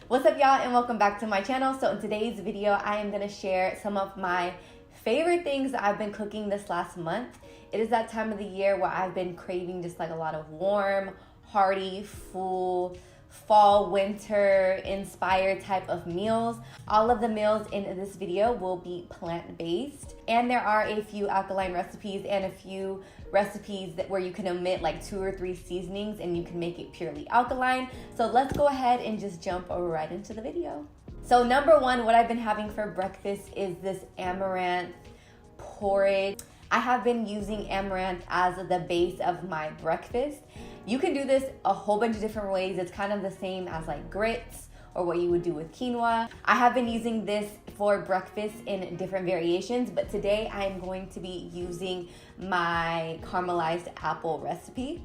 What's up, y'all, and welcome back to my channel. So in today's video, I am going to share some of my favorite things that I've been cooking this last month. It is that time of the year where I've been craving just like a lot of warm, hearty, full, fall, winter inspired type of meals. All of the meals in this video will be plant-based, and there are a few alkaline recipes and a few recipes where you can omit like 2 or 3 seasonings and you can make it purely alkaline. So let's go ahead and just jump right into the video. So number one, what I've been having for breakfast is this amaranth porridge. I have been using amaranth as the base of my breakfast. You can do this a whole bunch of different ways. It's kind of the same as like grits or what you would do with quinoa. I have been using this for breakfast in different variations, but today I'm going to be using my caramelized apple recipe.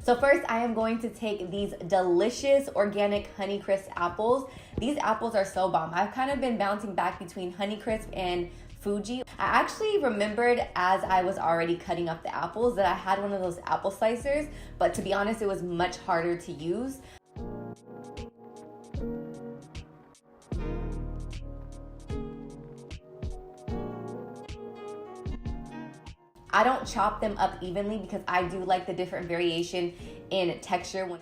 So first, I am going to take these delicious organic Honeycrisp apples. These apples are so bomb. I've kind of been bouncing back between Honeycrisp and Fuji. I actually remembered as I was already cutting up the apples that I had one of those apple slicers, but to be honest, it was much harder to use. I don't chop them up evenly because I do like the different variation in texture.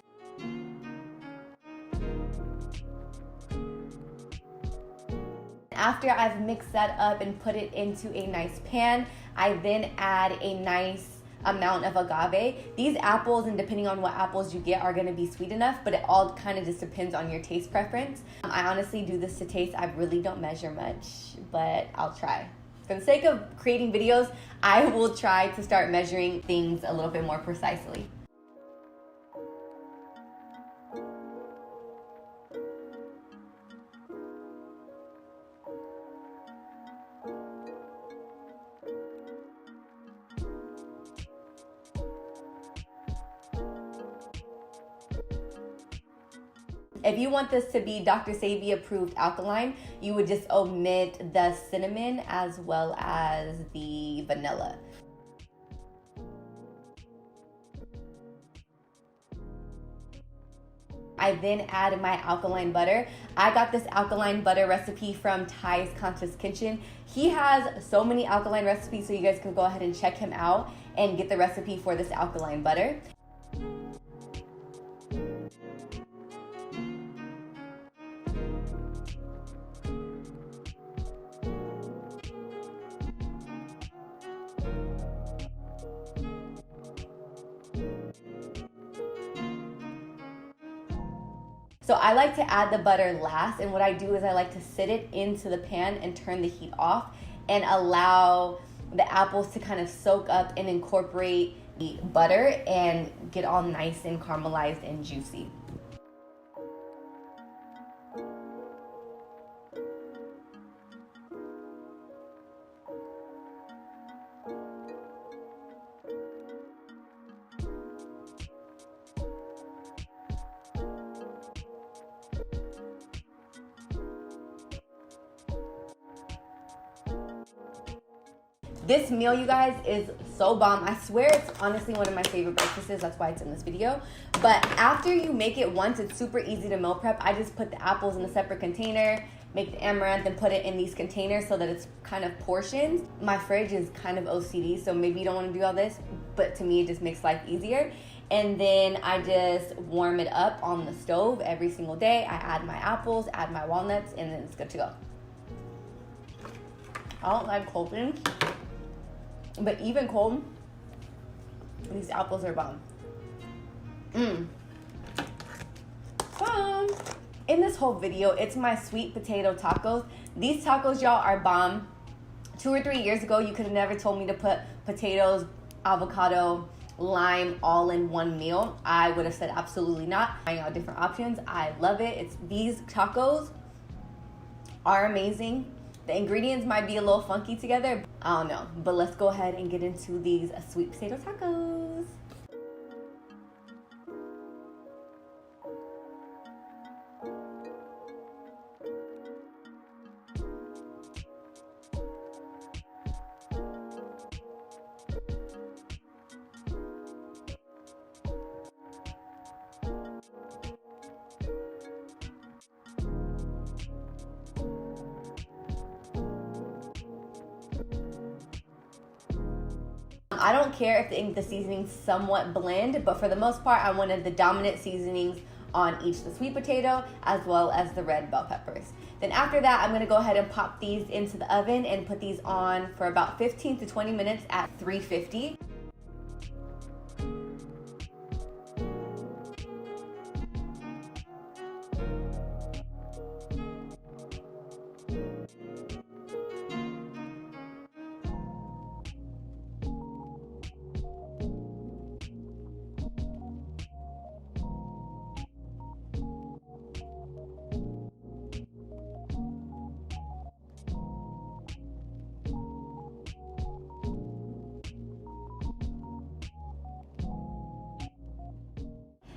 After I've mixed that up and put it into a nice pan, I then add a nice amount of agave. These apples, and depending on what apples you get, are going to be sweet enough, but it all kind of just depends on your taste preference. I honestly do this to taste. I really don't measure much, but I'll try. For the sake of creating videos, I will try to start measuring things a little bit more precisely. If you want this to be Dr. Sebi approved alkaline, you would just omit the cinnamon as well as the vanilla. I then add my alkaline butter. I got this alkaline butter recipe from Ty's Conscious Kitchen. He has so many alkaline recipes, so you guys can go ahead and check him out and get the recipe for this alkaline butter. So I like to add the butter last, and what I do is I like to sit it into the pan and turn the heat off and allow the apples to kind of soak up and incorporate the butter and get all nice and caramelized and juicy. This meal, you guys, is so bomb. I swear it's honestly one of my favorite breakfasts. That's why it's in this video. But after you make it once, it's super easy to meal prep. I just put the apples in a separate container, make the amaranth, and put it in these containers so that it's kind of portions. My fridge is kind of OCD, so maybe you don't want to do all this, but to me, it just makes life easier. And then I just warm it up on the stove every single day. I add my apples, add my walnuts, and then it's good to go. I don't like cold things, but even cold, these apples are bomb. In this whole video, it's my sweet potato tacos. These tacos, y'all, are bomb. 2 or 3 years ago, you could have never told me to put potatoes, avocado, lime all in one meal. I would have said absolutely not. Trying out different options. I love it. These tacos are amazing. The ingredients might be a little funky together. I don't know, but let's go ahead and get into these sweet potato tacos. I don't care if the seasonings somewhat blend, but for the most part, I wanted the dominant seasonings on each, the sweet potato as well as the red bell peppers. Then after that, I'm gonna go ahead and pop these into the oven and put these on for about 15 to 20 minutes at 350.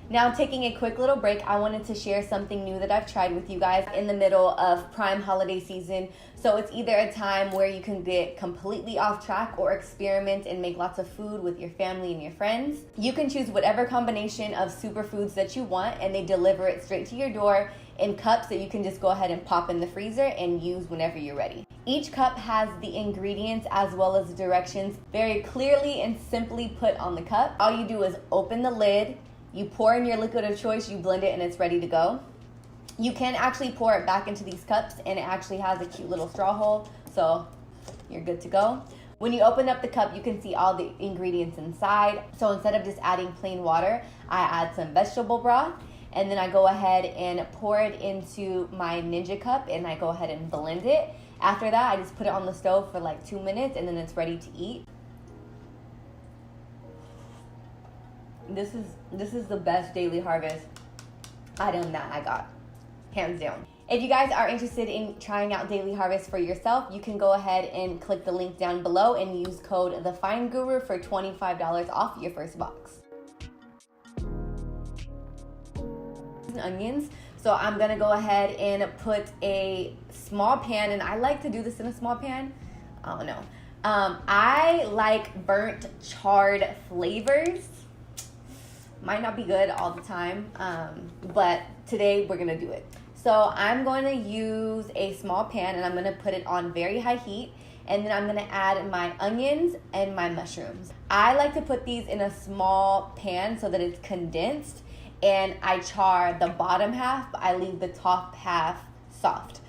Now, taking a quick little break, I wanted to share something new that I've tried with you guys in the middle of prime holiday season. So it's either a time where you can get completely off track or experiment and make lots of food with your family and your friends. You can choose whatever combination of superfoods that you want, and they deliver it straight to your door in cups that you can just go ahead and pop in the freezer and use whenever you're ready. Each cup has the ingredients as well as the directions very clearly and simply put on the cup. All you do is open the lid, you pour in your liquid of choice, you blend it, and it's ready to go. You can actually pour it back into these cups, and it actually has a cute little straw hole, so you're good to go. When you open up the cup, you can see all the ingredients inside. So instead of just adding plain water, I add some vegetable broth, and then I go ahead and pour it into my Ninja cup, and I go ahead and blend it. After that, I just put it on the stove for like 2 minutes, and then it's ready to eat. This is the best Daily Harvest item that I got, hands down. If you guys are interested in trying out Daily Harvest for yourself, you can go ahead and click the link down below and use code TheFineGuru for $25 off your first box. Onions. So I'm gonna go ahead and put a small pan, and I like to do this in a small pan. I don't know. I like burnt charred flavors. Might not be good all the time, but today we're gonna do it. So I'm going to use a small pan, and I'm gonna put it on very high heat, and then I'm gonna add my onions and my mushrooms. I like to put these in a small pan so that it's condensed, and I char the bottom half, but I leave the top half soft.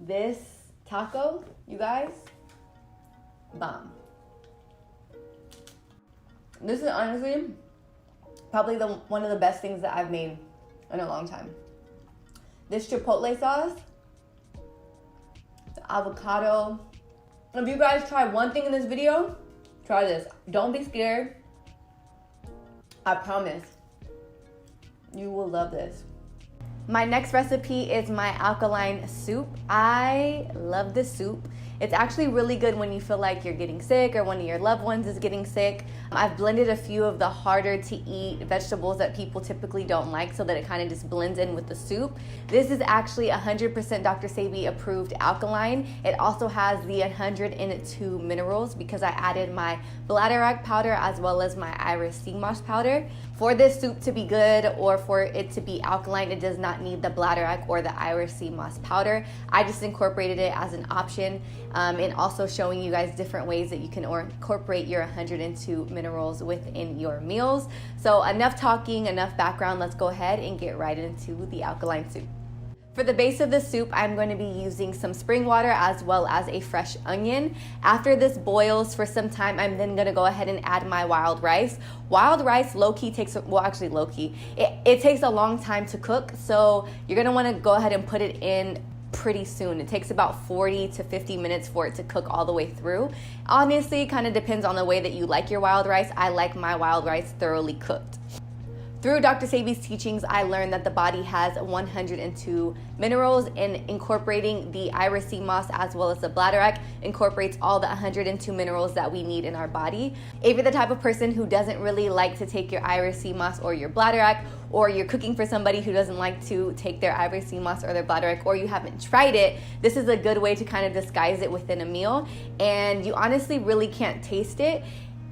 This taco, you guys, bomb. This is honestly probably one of the best things that I've made in a long time. This chipotle sauce, the avocado. If you guys try one thing in this video, try this. Don't be scared. I promise you will love this. My next recipe is my alkaline soup. I love this soup. It's actually really good when you feel like you're getting sick or one of your loved ones is getting sick. I've blended a few of the harder to eat vegetables that people typically don't like so that it kind of just blends in with the soup. This is actually 100% Dr. Sebi approved alkaline. It also has the 102 minerals because I added my Bladderwrack powder as well as my Irish Seamoss powder. For this soup to be good or for it to be alkaline, it does not need the Bladderwrack or the Irish Seamoss powder. I just incorporated it as an option and also showing you guys different ways that you can incorporate your 102 minerals within your meals. So enough talking, enough background. Let's go ahead and get right into the alkaline soup. For the base of the soup, I'm going to be using some spring water as well as a fresh onion. After this boils for some time, I'm then going to go ahead and add my wild rice. Wild rice low-key takes, well actually low-key, it takes a long time to cook, so you're going to want to go ahead and put it in pretty soon. It takes about 40 to 50 minutes for it to cook all the way through. Honestly, it kind of depends on the way that you like your wild rice. I like my wild rice thoroughly cooked. Through Dr. Sebi's teachings, I learned that the body has 102 minerals, and incorporating the Irish Seamoss as well as the Bladderwrack incorporates all the 102 minerals that we need in our body. If you're the type of person who doesn't really like to take your Irish Seamoss or your Bladderwrack, or you're cooking for somebody who doesn't like to take their Irish Seamoss or their Bladderwrack, or you haven't tried it, this is a good way to kind of disguise it within a meal, and you honestly really can't taste it.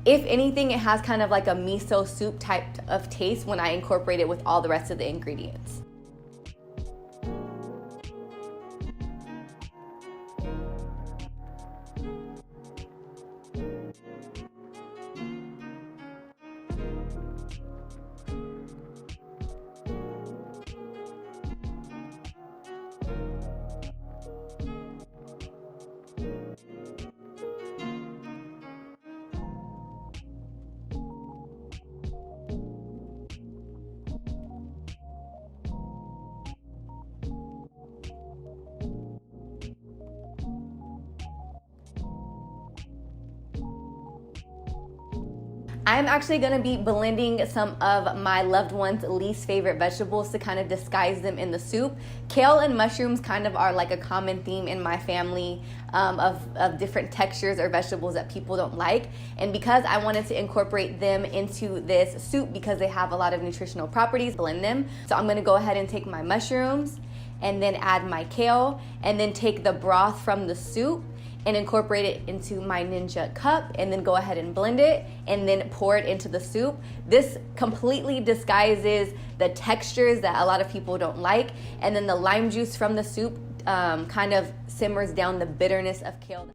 If anything, it has kind of like a miso soup type of taste when I incorporate it with all the rest of the ingredients. I'm actually going to be blending some of my loved ones' least favorite vegetables to kind of disguise them in the soup. Kale and mushrooms kind of are like a common theme in my family of different textures or vegetables that people don't like. And because I wanted to incorporate them into this soup because they have a lot of nutritional properties, blend them. So I'm going to go ahead and take my mushrooms and then add my kale and then take the broth from the soup and incorporate it into my Ninja cup and then go ahead and blend it and then pour it into the soup. This completely disguises the textures that a lot of people don't like, and then the lime juice from the soup kind of simmers down the bitterness of kale.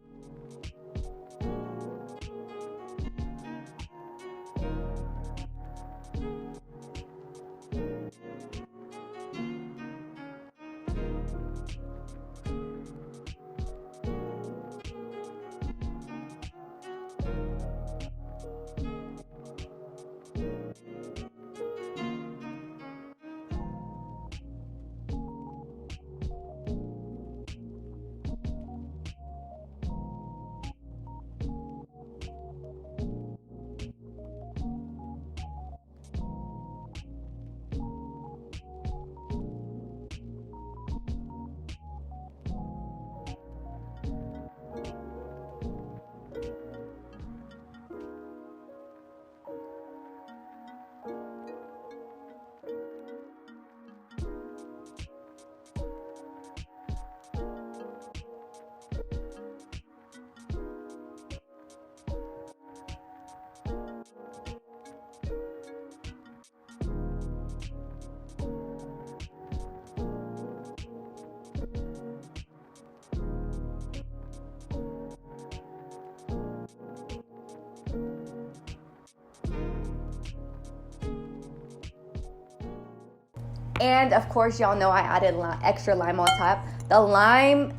And of course, y'all know I added extra lime on top. The lime,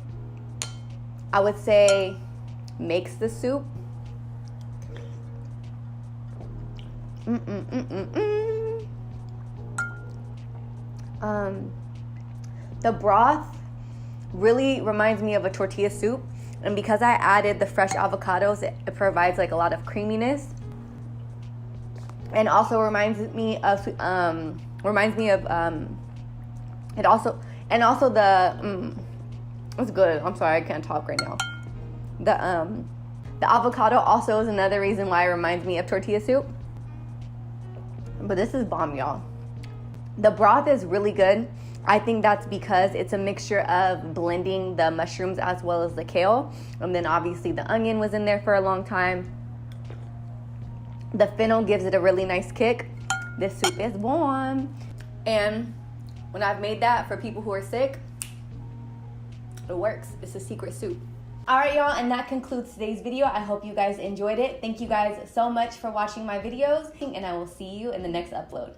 I would say, makes the soup. The broth really reminds me of a tortilla soup, and because I added the fresh avocados, it provides like a lot of creaminess, and also reminds me of it's good. I'm sorry, I can't talk right now. The avocado also is another reason why it reminds me of tortilla soup. But this is bomb, y'all. The broth is really good. I think that's because it's a mixture of blending the mushrooms as well as the kale. And then obviously the onion was in there for a long time. The fennel gives it a really nice kick. This soup is bomb. And when I've made that for people who are sick, it works. It's a secret soup. All right, y'all, and that concludes today's video. I hope you guys enjoyed it. Thank you guys so much for watching my videos, and I will see you in the next upload.